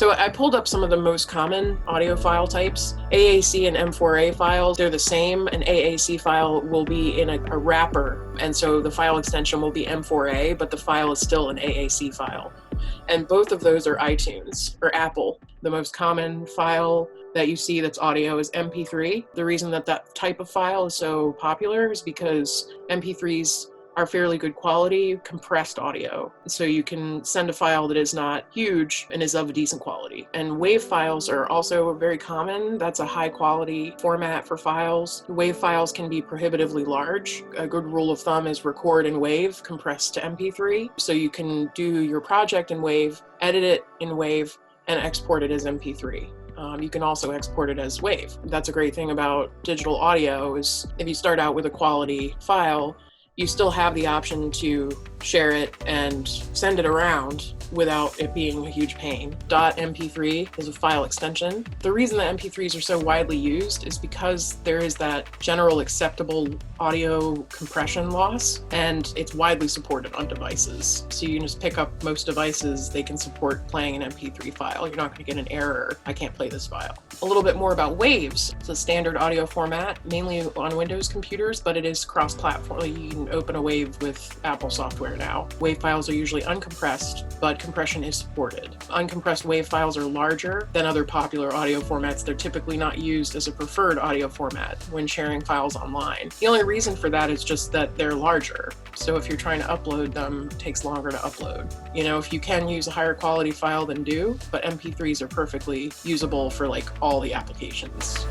So I pulled up some of the most common audio file types. AAC and M4A files, they're the same. An AAC file will be in a wrapper, and so the file extension will be M4A, but the file is still an AAC file. And both of those are iTunes or Apple. The most common file that you see that's audio is MP3. The reason that that type of file is so popular is because MP3s are fairly good quality, compressed audio. So you can send a file that is not huge and is of a decent quality. And WAV files are also very common. That's a high quality format for files. WAV files can be prohibitively large. A good rule of thumb is record in WAV, compress to MP3. So you can do your project in WAV, edit it in WAV, and export it as MP3. You can also export it as WAV. That's a great thing about digital audio is if you start out with a quality file, you still have the option to share it and send it around without it being a huge pain. .mp3 is a file extension. The reason that MP3s are so widely used is because there is that general acceptable audio compression loss, and it's widely supported on devices. So you can just pick up most devices, they can support playing an MP3 file. You're not going to get an error, I can't play this file. A little bit more about waves. It's a standard audio format, mainly on Windows computers, but it is cross-platform. You can open a WAV with Apple software now. WAV files are usually uncompressed, but compression is supported. Uncompressed WAV files are larger than other popular audio formats. They're typically not used as a preferred audio format when sharing files online. The only reason for that is just that they're larger. So if you're trying to upload them, it takes longer to upload. You know, if you can use a higher quality file, then do, but MP3s are perfectly usable for like all the applications.